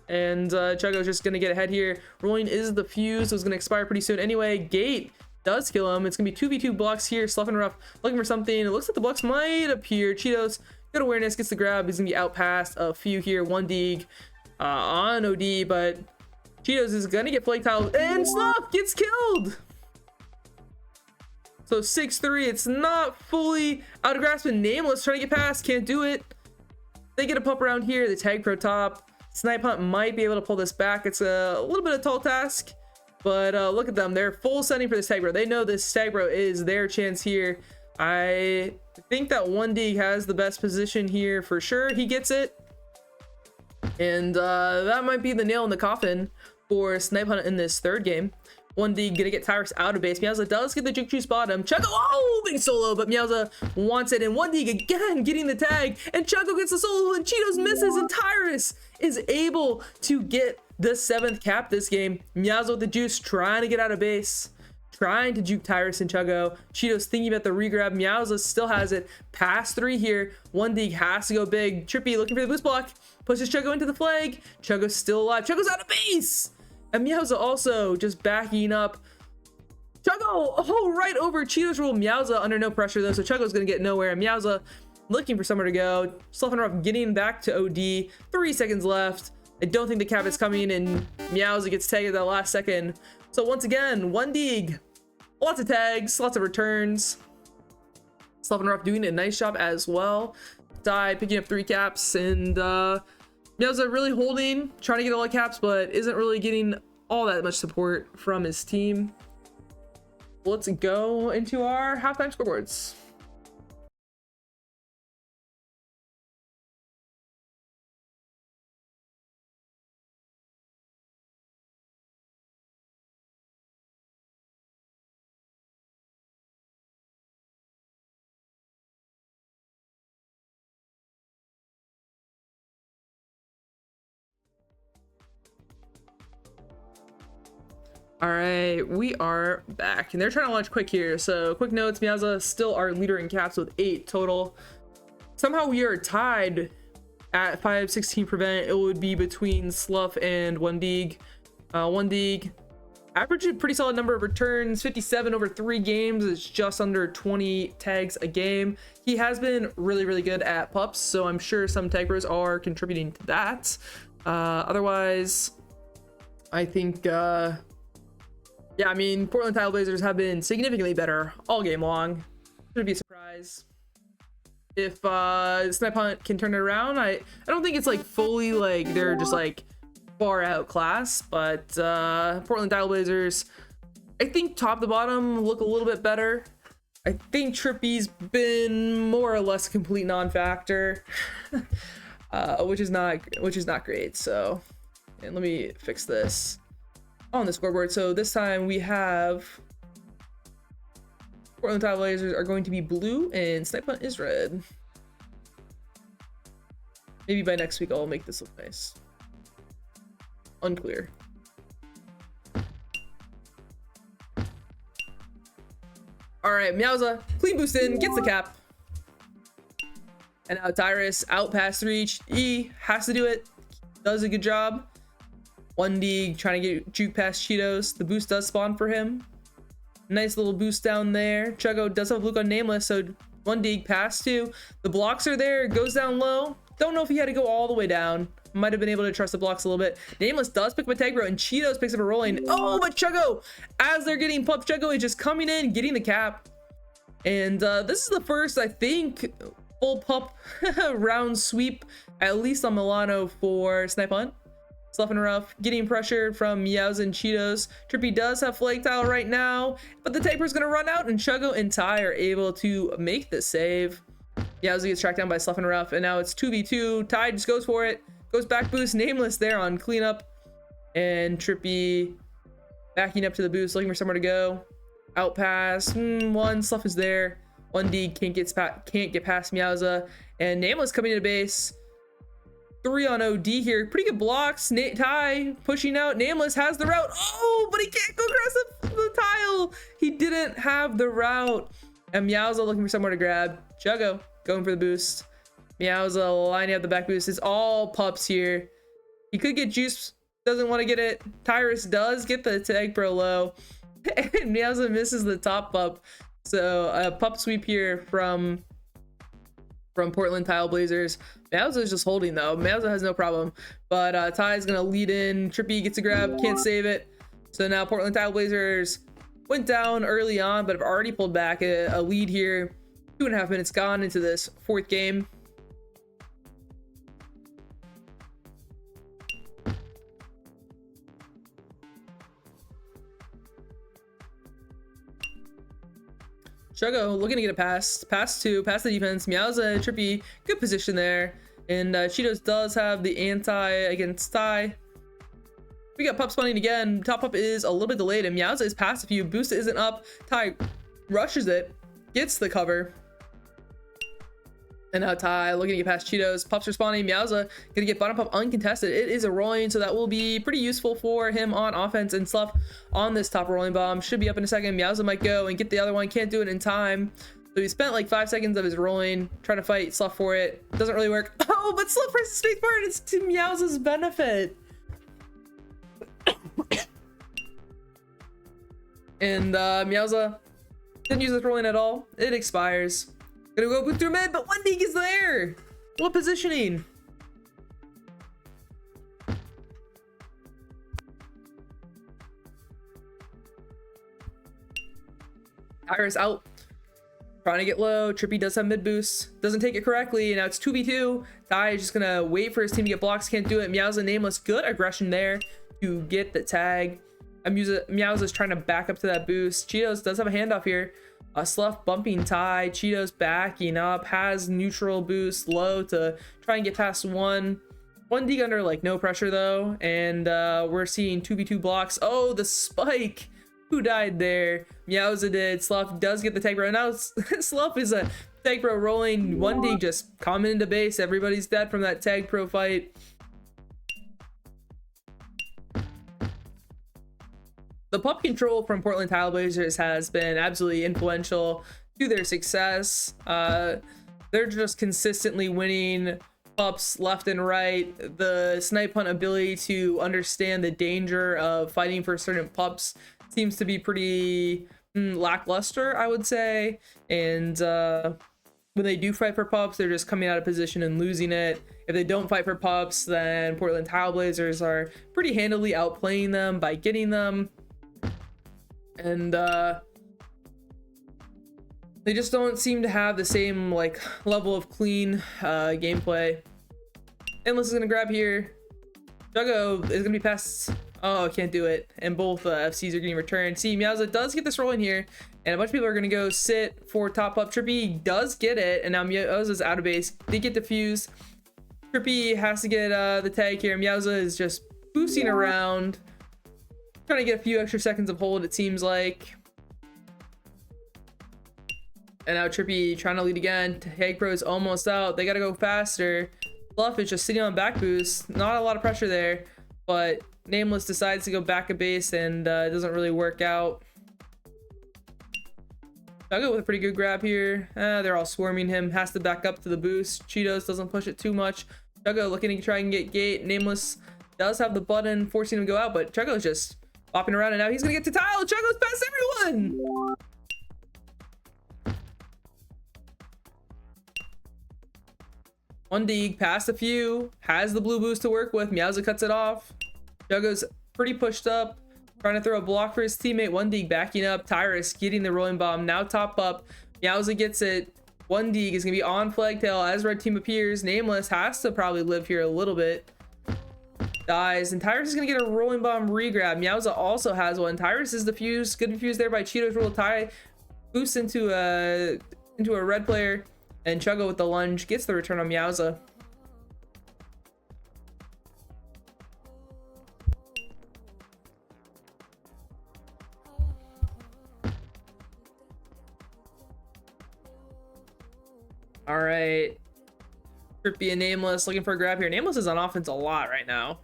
And Chuggo's just gonna get ahead here. Rolling is the fuse. It was gonna expire pretty soon anyway. Gate does kill him. It's gonna be 2v2 blocks here. Slough and Rough looking for something. It looks like the blocks might appear. Cheetos, good awareness, gets the grab. He's gonna be out past a few here. One Deeg on OD, but Cheetos is gonna get flake tiled, and Slough gets killed. So 6-3. It's not fully out of grasp, and Nameless trying to get past, can't do it. They get a pup around here. The Tag Pro top. Snipe Hunt might be able to pull this back. It's a little bit of a tall task. But look at them. They're full setting for this Tag Bro. They know this Tag Bro is their chance here. I think that one Deeg has the best position here for sure. He gets it. And that might be the nail in the coffin for Snipe Hunt in this third game. One Deeg gonna get Tyrus out of base. Meowza does get the Juke Juice bottom. Chuggo, oh, big solo, but Meowza wants it. And one Deeg again getting the tag. And Chuggo gets the solo, and Cheetos misses, and Tyrus is able to get the 7th cap this game. Meowza with the juice, trying to get out of base. Trying to juke Tyrus and Chuggo. Cheetos thinking about the regrab. Meowza still has it. Past 3 here. One Deeg has to go big. Trippy looking for the boost block. Pushes Chuggo into the flag. Chuggo's still alive. Chuggo's out of base. And Meowza also just backing up. Chuggo, oh, right over Cheetos rule. Meowza under no pressure though, so Chuggo's gonna get nowhere. And Meowza looking for somewhere to go. Slough and Rough getting back to OD. 3 seconds left. I don't think the cap is coming, and Meowza gets tagged at that last second. So once again, one Deeg. Lots of tags, lots of returns. Slough and Rough doing a nice job as well. Die picking up 3 caps, and Meowza really holding, trying to get all the caps, but isn't really getting all that much support from his team. Let's go into our halftime scoreboards. All right, we are back, and they're trying to launch quick here. So quick notes, Meowza still our leader in caps with 8 total. Somehow we are tied at 516 prevent. It would be between Slough and One Dig. Average a pretty solid number of returns, 57 over 3 games. It's just under 20 tags a game. He has been really good at pups, so I'm sure some tag bros are contributing to that. Otherwise, I think yeah, I mean, Portland Trailblazers have been significantly better all game long. Shouldn't be a surprise if Snipe Hunt can turn it around. I don't think it's like fully like they're just like far out class, but Portland Trailblazers, I think top to bottom look a little bit better. I think Trippy's been more or less a complete non-factor, which is not great. So, and let me fix this on the scoreboard. So this time we have Portland Trailblazers are going to be blue and Snipe Hunt is red. Maybe by next week I'll make this look nice. Unclear. All right, Meowza clean boost in, gets the cap. And now Tyrus out past reach. E has to do it, does a good job. One D trying to get juke past Cheetos. The boost does spawn for him. Nice little boost down there. Chuggo does have Luke on Nameless, so One D pass 2. The blocks are there, goes down low. Don't know if he had to go all the way down. Might have been able to trust the blocks a little bit. Nameless does pick up a tag bro, and Cheetos picks up a rolling. Oh, but Chuggo, as they're getting pumped, Chuggo is just coming in, getting the cap. And this is the first, I think, full pup round sweep, at least on Milano for Snipe Hunt. Slough and Rough getting pressured from Meows and Cheetos. Trippy does have Flake Tile right now, but the taper's gonna run out, and Chuggo and Ty are able to make the save. Meows gets tracked down by Slough and Rough, and now it's 2v2. Ty just goes for it, goes back boost, Nameless there on cleanup, and Trippy backing up to the boost, looking for somewhere to go. Out pass, one, Slough is there. One D can't get past Meowza, and Nameless coming to base. 3 on OD here. Pretty good blocks. Ty pushing out. Nameless has the route. Oh, but he can't go across the tile. He didn't have the route. And Meowza looking for somewhere to grab. Chuggo going for the boost. Meowza lining up the back boost. It's all pups here. He could get juice. Doesn't want to get it. Tyrus does get the tag pro low. And Meowza misses the top pup. So a pup sweep here from Portland Trailblazers. Meowza is just holding though. Meowza has no problem, but Ty is gonna lead in. Trippy gets a grab, can't save it. So now Portland Trailblazers went down early on, but have already pulled back a lead here. 2.5 minutes gone into this 4th game. Chuggo looking to get a pass 2, pass the defense. Meowza and Trippy, good position there. And Cheetos does have the anti against Ty. We got pup spawning again. Top up is a little bit delayed, and Meowza is past a few. Boost isn't up. Ty rushes it, gets the cover. And now Ty looking to get past Cheetos. Pups are spawning. Meowza gonna get bottom pup uncontested. It is a rolling, so that will be pretty useful for him on offense. And Slough on this top rolling bomb should be up in a second. Meowza might go and get the other one. Can't do it in time. So he spent like 5 seconds of his rolling trying to fight Slough for it. Doesn't really work. Oh, but Slough presses spacebar, and it's to Meowza's benefit. And Meowza didn't use this rolling at all. It expires. Gonna go boot through mid, but One Dig is there. What positioning? Tyrus out. Trying to get low. Trippy does have mid boost. Doesn't take it correctly. Now it's 2v2. Tai is just gonna wait for his team to get blocks. Can't do it. Meowza Nameless. Good aggression there to get the tag. Meowza's trying to back up to that boost. Cheetos does have a handoff here. Slough bumping Tai. Cheetos backing up. Has neutral boost low to try and get past one. One dig under like no pressure though. And we're seeing 2v2 blocks. Oh, the spike. Who died there? Meowza did. Slough does get the tag bro. Now Slough is a tag pro rolling. One dig just coming into base. Everybody's dead from that tag pro fight. The pup control from Portland Trailblazers has been absolutely influential to their success. They're just consistently winning pups left and right. The Snipe hunt ability to understand the danger of fighting for certain pups seems to be pretty lackluster, I would say. And when they do fight for pups, they're just coming out of position and losing it. If they don't fight for pups, then Portland Trailblazers are pretty handily outplaying them by getting them. And they just don't seem to have the same like level of clean gameplay. Endless is gonna grab here. Juggo is gonna be past. Oh, can't do it. And both FCs are getting returned. See, Meowza does get this rolling here, and a bunch of people are gonna go sit for top up. Trippy does get it, and now Meowza's out of base. They get defused. Trippy has to get the tag here. Meowza is just boosting around, trying to get a few extra seconds of hold, it seems like. And now Trippy trying to lead again. Tag Pro is almost out. They gotta go faster. Fluff is just sitting on back boost. Not a lot of pressure there, but Nameless decides to go back a base, and it doesn't really work out. Juggo with a pretty good grab here. They're all swarming him. Has to back up to the boost. Cheetos doesn't push it too much. Juggo looking to try and get gate. Nameless does have the button forcing him to go out, but Juggo's just bopping around, and now he's gonna get to tile. Juggo's past everyone. One dig past a few. Has the blue boost to work with. Meowza cuts it off. Juggo's pretty pushed up, trying to throw a block for his teammate. One dig backing up. Tyrus getting the rolling bomb. Now top up. Meowza gets it. One dig is gonna be on flagtail as red team appears. Nameless has to probably live here a little bit. Dies, and Tyrus is gonna get a rolling bomb regrab. Meowza also has one. Tyrus is defused. Good defused there by Cheetos. Roll tie boosts into a red player, and Juggo with the lunge gets the return on Meowza. All right, Trippy and Nameless looking for a grab here. Nameless is on offense a lot right now.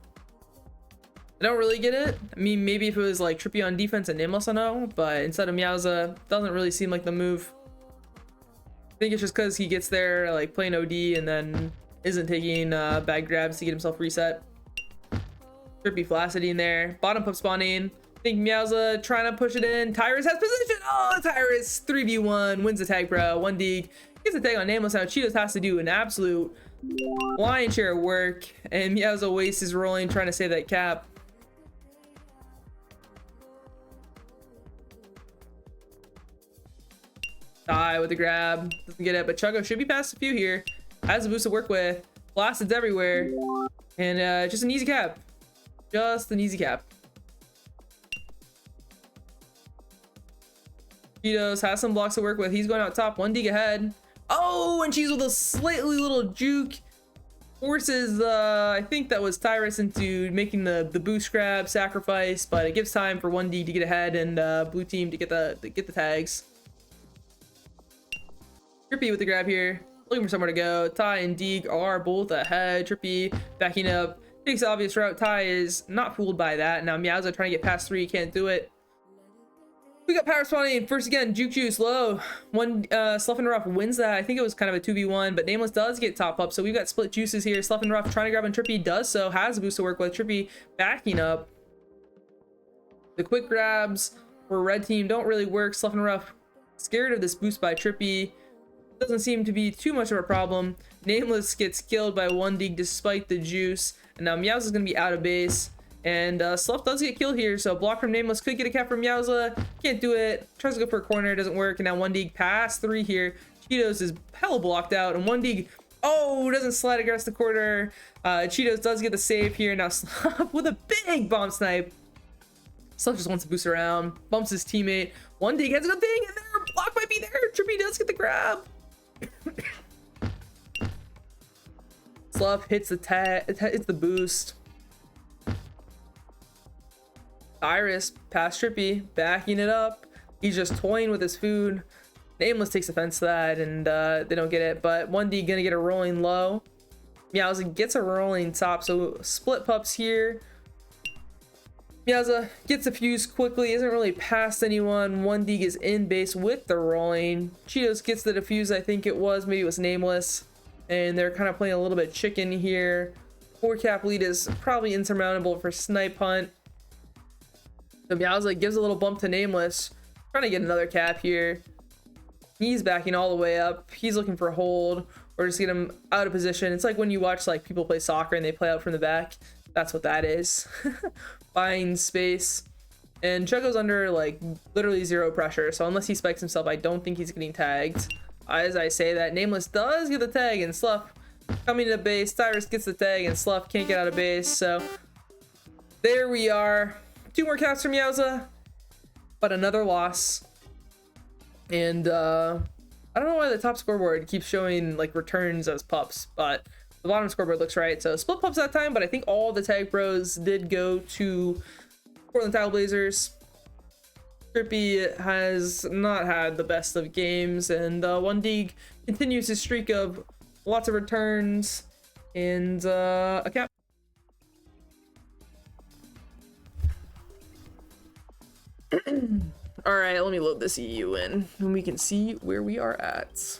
I don't really get it. I mean, maybe if it was like Trippy on defense and Nameless, I know, but instead of Meowza, doesn't really seem like the move. I think it's just because he gets there like playing OD and then isn't taking bad grabs to get himself reset. Trippy flacciding there. Bottom pup spawning. I think Meowza trying to push it in. Tyrus has position. Oh, Tyrus 3v1 wins the tag pro. One dig. Gets a tag on Nameless. Now Cheetos has to do an absolute lion's share of work, and Meowza wastes his rolling trying to save that cap. Die with the grab. Doesn't get it, but Juggo should be past a few here. Has a boost to work with. Blasts everywhere. And just an easy cap. Just an easy cap. Cheetos has some blocks to work with. He's going out top. One dig ahead. Oh, and she's with a slightly little juke. Forces, I think that was Tyrus into making the boost grab sacrifice, but it gives time for one dig to get ahead and blue team to get the tags. Trippy with the grab here, looking for somewhere to go. Ty and Deeg are both ahead. Trippy backing up, takes the obvious route. Ty is not fooled by that. Now Meowza trying to get past three, can't do it. We got power spawning first again. Juke juice low. One Slough and Rough wins that. I think it was kind of a 2v1, but Nameless does get top up. So we've got split juices here. Slough and Rough trying to grab on Trippy, does so, has a boost to work with. Trippy backing up. The quick grabs for red team don't really work. Slough and Rough scared of this boost by Trippy. Doesn't seem to be too much of a problem. Nameless gets killed by one dig despite the juice, and now Meowz is gonna be out of base, And Sluff does get killed here, so block from Nameless could get a cap from Meowza. Can't do it. Tries to go for a corner, doesn't work. And now 1D past 3 here. Cheetos is hella blocked out, and 1D, oh, doesn't slide across the corner. Cheetos does get the save here. Now Sluff with a big bomb snipe. Sluff just wants to boost around, bumps his teammate. 1D gets a good thing, and there, block might be there. Trippy does get the grab. Sluff hits the tag, hits the boost. Iris past Trippy, backing it up. He's just toying with his food. Nameless takes offense to that, and they don't get it. But 1D gonna get a rolling low. Meowza gets a rolling top, so split pups here. Meowza gets a fuse quickly, isn't really past anyone. 1D is in base with the rolling. Cheetos gets the defuse, I think it was. Maybe it was Nameless. And they're kind of playing a little bit chicken here. 4 cap lead is probably insurmountable for Snipe Hunt. So Meowza gives a little bump to Nameless. Trying to get another cap here. He's backing all the way up. He's looking for a hold or just get him out of position. It's like when you watch like people play soccer and they play out from the back. That's what that is. Buying space. And Chuggo's under like literally 0 pressure. So unless he spikes himself, I don't think he's getting tagged. As I say that, Nameless does get the tag, and Sluff coming to base. Cyrus gets the tag, and Sluff can't get out of base. So there we are. 2 more caps from Meowza, but another loss. And I don't know why the top scoreboard keeps showing like returns as pups, but the bottom scoreboard looks right. So split pups that time, but I think all the tag pros did go to Portland Tile Blazers. Trippy has not had the best of games, and 1D continues his streak of lots of returns and a cap. All right, let me load this EU in, and we can see where we are at.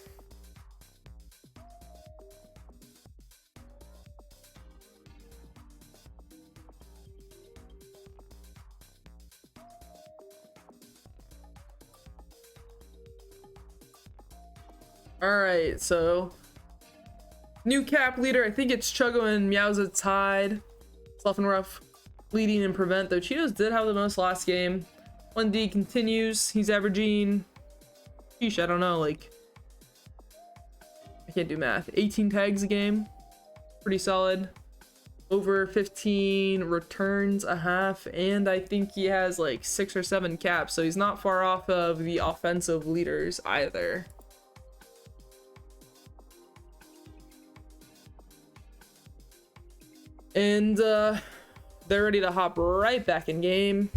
All right, so new cap leader. I think it's Chuggo and Meowza tied. Sluff and Rough leading in prevent, though Cheetos did have the most last game. 1D continues. He's averaging, sheesh, I don't know, like, I can't do math. 18 tags a game. Pretty solid. Over 15 returns a half, and I think he has like 6 or 7 caps, so he's not far off of the offensive leaders either. And they're ready to hop right back in game.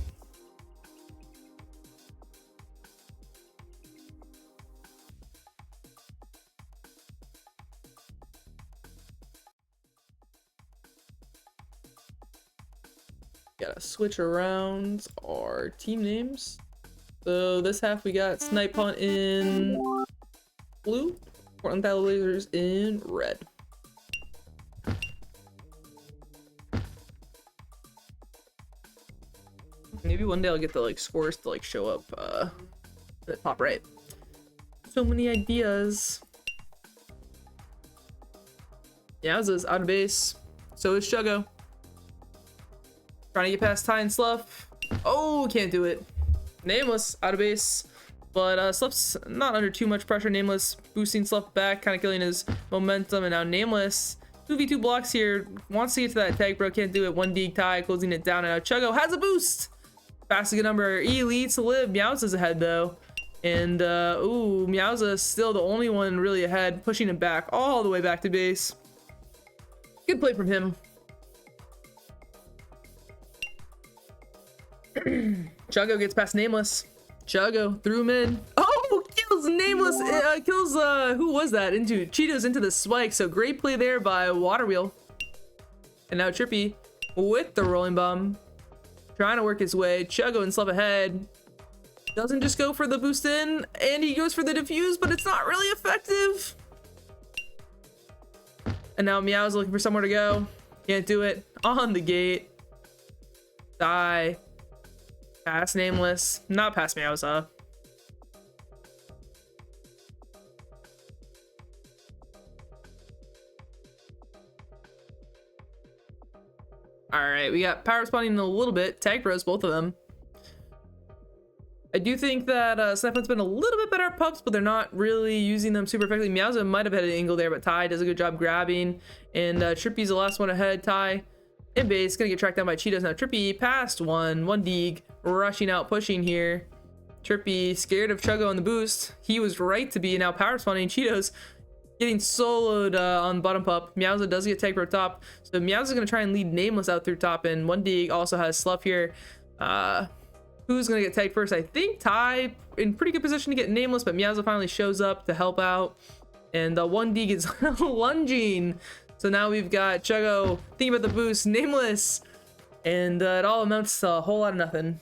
Gotta switch around our team names. So this half we got Snipe Hunt in blue, Portland Tile Blazers in red. Maybe one day I'll get the like scores to like show up at the top right. So many ideas. Meowza's out of base. So is Chuggo. Trying to get past Ty and Sluff. Oh, can't do it. Nameless out of base. But Sluff's not under too much pressure. Nameless boosting Sluff back, kind of killing his momentum. And now Nameless 2v2 blocks here. Wants to get to that tag, bro. Can't do it. 1D Ty closing it down. And now Chuggo has a boost. Fast a good number. Elite to live. Meowza's ahead though. And ooh, Meowza's still the only one really ahead, pushing him back all the way back to base. Good play from him. Chuggo gets past Nameless. Chuggo threw him in. Oh, kills Nameless. Kills who was that? Into Cheetos into the spike. So great play there by Water Wheel. And now Trippy with the rolling bomb, trying to work his way. Chuggo and Sluff ahead. Doesn't just go for the boost in, and he goes for the defuse, but it's not really effective. And now Meow's looking for somewhere to go. Can't do it. On the gate. Die. Pass Nameless. Not pass Meowza. All right, we got power spawning in a little bit. Tag pros, both of them. I do think that Snipe's been a little bit better at pups, but they're not really using them super effectively. Meowza might have had an angle there, but Ty does a good job grabbing. And Trippy's the last one ahead. Ty in base, gonna get tracked down by Cheetos. Now Trippy past one Deeg, rushing out, pushing here. Trippy scared of Chuggo on the boost. He was right to be now power spawning. Cheetos getting soloed on bottom pup. Meowza does get tagged pro top. So Meowza's gonna try and lead Nameless out through top, and Deeg also has Slough here. Who's gonna get tagged first? I think Ty in pretty good position to get Nameless, but Meowza finally shows up to help out, and Deeg is lunging. So now we've got Chuggo thinking about the boost, Nameless, and it all amounts to a whole lot of nothing.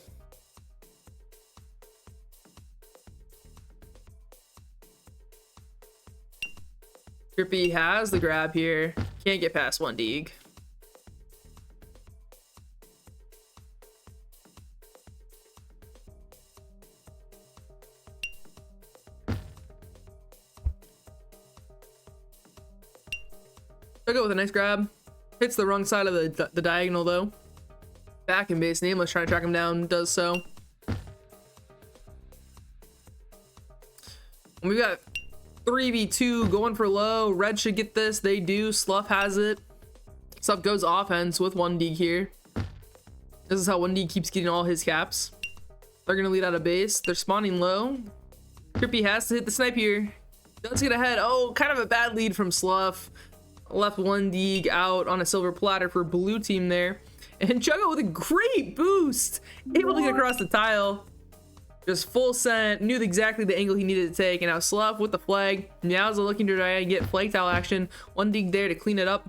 Trippy has the grab here. Can't get past Deeg. Chuggo with a nice grab. Hits the wrong side of the diagonal though. Back in base, Nameless trying to track him down, does so. And we've got 3v2 going for low. Red should get this. They do. Slough has it. Slough goes offense with Deeg here. This is how Deeg keeps getting all his caps. They're going to lead out of base. They're spawning low. Trippy has to hit the snipe here. Does get ahead. Oh, kind of a bad lead from Slough. Left Deeg out on a silver platter for blue team there. And Chuggo with a great boost. Able to get across the tile. Just full sent. Knew exactly the angle he needed to take. And now Slough with the flag. Meowza looking to try and get flag tile action. Deeg there to clean it up.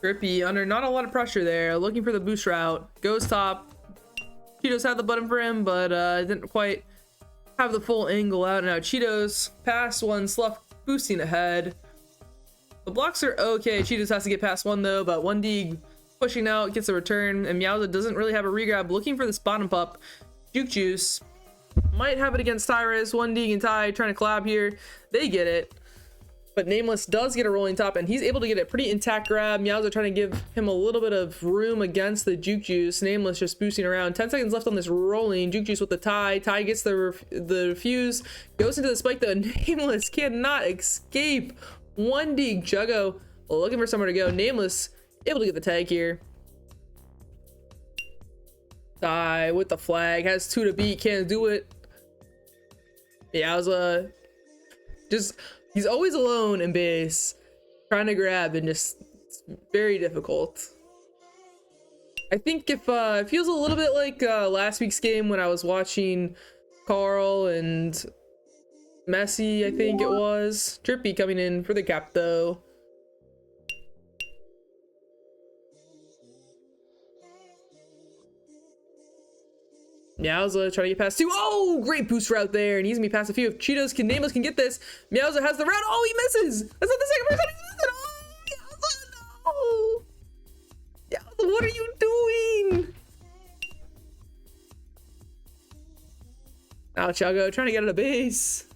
Trippy under not a lot of pressure there. Looking for the boost route. Goes top. Cheetos had the button for him, but didn't quite have the full angle out. Now Cheetos past one. Slough boosting ahead. The blocks are okay. Cheetos has to get past one though, but Deeg pushing out, gets a return, and Meowza doesn't really have a regrab. Looking for this bottom pup. Juke Juice might have it against Tyrus. Deeg and Ty trying to collab here. They get it. But Nameless does get a rolling top, and he's able to get a pretty intact grab. Meowza trying to give him a little bit of room against the Juke Juice. Nameless just boosting around. 10 seconds left on this rolling. Juke Juice with the Ty. Ty gets the refuse. Goes into the spike though. Nameless cannot escape. Deeg. Chuggo looking for somewhere to go. Nameless able to get the tag here. Ty with the flag. Has 2 to beat. Can't do it. Meowza just... he's always alone in base, trying to grab, and just it's very difficult. I think if it feels a little bit like last week's game when I was watching Carl and Messi, I think it was. Trippy coming in for the cap though. Meowza trying to get past 2. Oh, great boost route there, and he's gonna be past a few. If Cheetos can, Nameless can get this. Meowza has the route. Oh, he misses. That's not the second person he's missing. Oh, Meowza, no. Meowza, what are you doing? Now Chuggo trying to get out of base.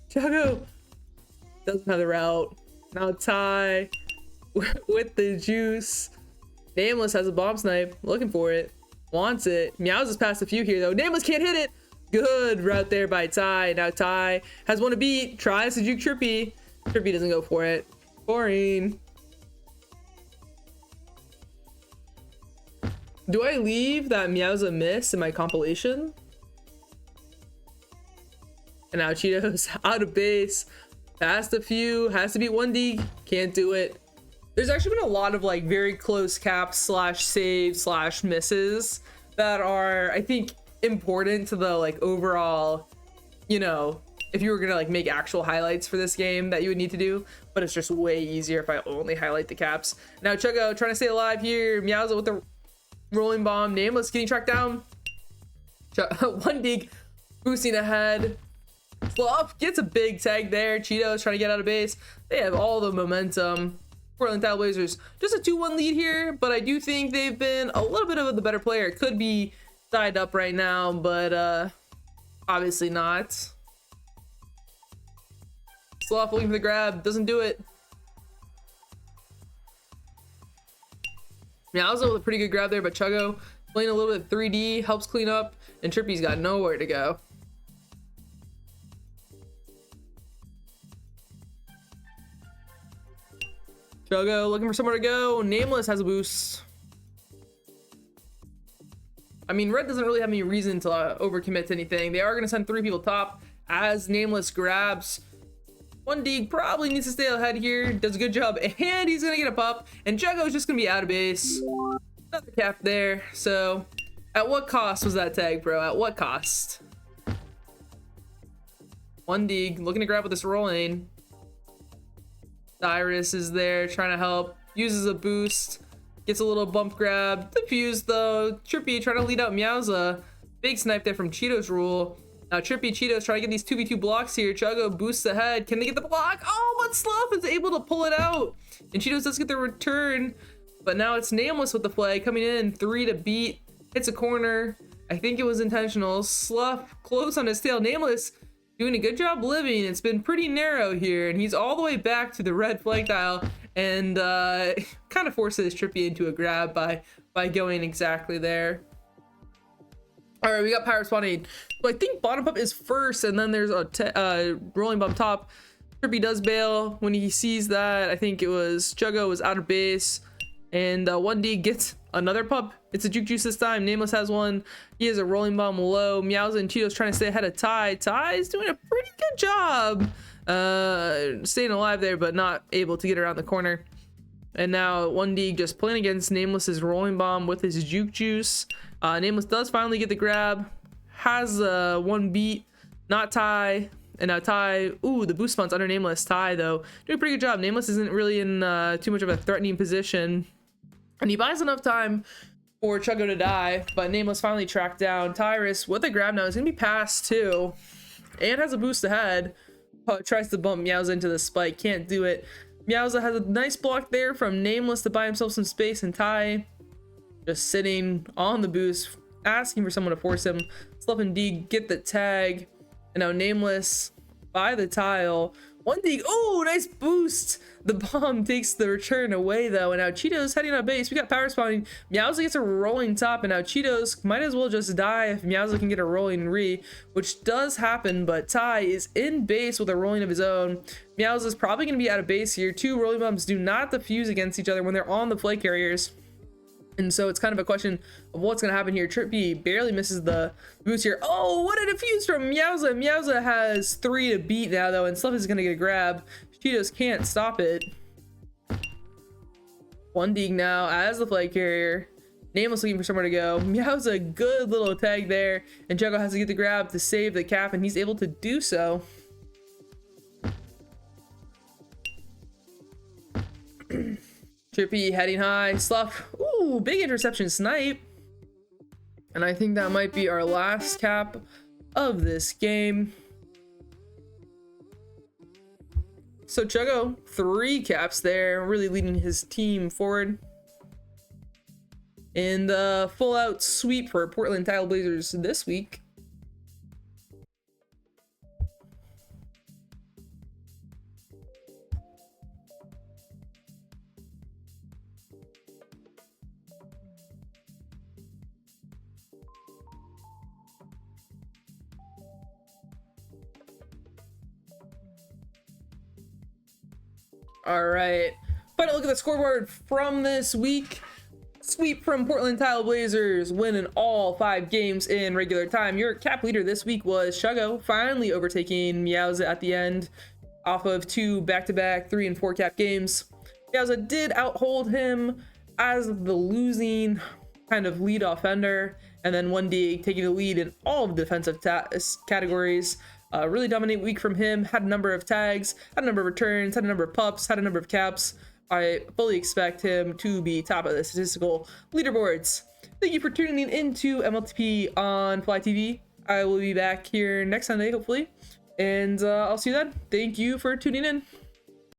Chuggo doesn't have the route. Now Ty with the juice. Nameless has a bomb snipe, looking for it. Wants it. Meowza's past a few here though. Nameless can't hit it. Good route there by Ty. Now Ty has one to beat. Tries to juke Trippy. Trippy doesn't go for it. Boring. Do I leave that Meowza miss in my compilation? And now Cheetos out of base. Past a few. Has to beat Deeg. Can't do it. There's actually been a lot of like very close caps slash saves slash misses that are, I think, important to the like overall, you know, if you were gonna like make actual highlights for this game that you would need to do, but it's just way easier if I only highlight the caps. Now Chuggo trying to stay alive here. Meowza with the rolling bomb. Nameless getting tracked down. Deeg boosting ahead. Slough gets a big tag there. Cheetos trying to get out of base. They have all the momentum. Portland Tile Blazers just a 2-1 lead here, but I do think they've been a little bit of the better player. It could be tied up right now, but obviously not. Slough looking for the grab, doesn't do it. Meowza with a pretty good grab there, but Chuggo playing a little bit 3D helps clean up, and Trippy's got nowhere to go. Chuggo looking for somewhere to go. Nameless has a boost. I mean, Red doesn't really have any reason to overcommit to anything. They are going to send 3 people top as Nameless grabs. 1D probably needs to stay ahead here. Does a good job, and he's going to get a pup. And Chuggo is just going to be out of base. Another cap there. So, at what cost was that tag, bro? At what cost? 1D looking to grab with this rolling. Cyrus is there trying to help. Uses a boost. Gets a little bump grab. Defused though. Trippy trying to lead out Meowza. Big snipe there from Cheetos rule. Now Trippy, Cheetos trying to get these 2v2 blocks here. Chuggo boosts ahead. Can they get the block? Oh, but Slough is able to pull it out. And Cheetos does get the return. But now it's Nameless with the flag coming in. 3 to beat. Hits a corner. I think it was intentional. Slough close on his tail. Nameless doing a good job living. It's been pretty narrow here. And he's all the way back to the red flag tile. And kind of forces Trippy into a grab by going exactly there. All right, we got Pyro spawning. So I think bottom up is first, and then there's a rolling bump top. Trippy does bail when he sees that. I think it was Chuggo was out of base, and 1D gets another pup. It's a Juke Juice this time. Nameless has one. He has a rolling bomb low. Meowza and Cheetos trying to stay ahead of Ty. Ty's doing a pretty good job staying alive there, but not able to get around the corner. And now 1D just playing against Nameless's rolling bomb with his Juke Juice. Nameless does finally get the grab. Has one beat, not Ty. And now Ty, ooh, the boost spawn's under Nameless. Ty, though, doing a pretty good job. Nameless isn't really in too much of a threatening position. And he buys enough time for Chuggo to die, but Nameless finally tracked down Tyrus with a grab now. He's going to be passed, too. And has a boost ahead. Tries to bump Meowza into the spike. Can't do it. Meowza has a nice block there from Nameless to buy himself some space, and Ty just sitting on the boost, asking for someone to force him. Slough and D get the tag, and now Nameless by the tile. 1D, oh, nice boost. The bomb takes the return away though, and now Cheetos heading on base. We got power spawning. Meowza gets a rolling top, and now Cheetos might as well just die if Meowza can get a rolling re, which does happen, but Ty is in base with a rolling of his own. Meowza is probably going to be out of base here. 2 rolling bombs do not diffuse against each other when they're on the flag carriers. And so it's kind of a question of what's going to happen here. Trippy barely misses the boost here. Oh, what a defuse from Meowza. Meowza has 3 to beat now, though, and Slough is going to get a grab. Cheetos can't stop it. 1D now as the flag carrier. Nameless looking for somewhere to go. Meowza, good little tag there. And Chuggo has to get the grab to save the cap, and he's able to do so. Trippy heading high. Slough. Ooh, big interception Snipe. And I think that might be our last cap of this game. So Chuggo, 3 caps there, really leading his team forward. And full out sweep for Portland Tile Blazers this week. All right, final look at the scoreboard from this week. Sweep from Portland Tile Blazers, winning all 5 games in regular time. Your cap leader this week was Chuggo, finally overtaking Meowza at the end off of 2 back-to-back 3 and 4 cap games. Meowza did outhold him as the losing kind of lead offender, and then 1D taking the lead in all of the defensive categories. Really dominant week from him. Had a number of tags, had a number of returns, had a number of pups, had a number of caps. I fully expect him to be top of the statistical leaderboards. Thank you for tuning into MLTP on Fly TV. I will be back here next Sunday, hopefully. And I'll see you then. Thank you for tuning in.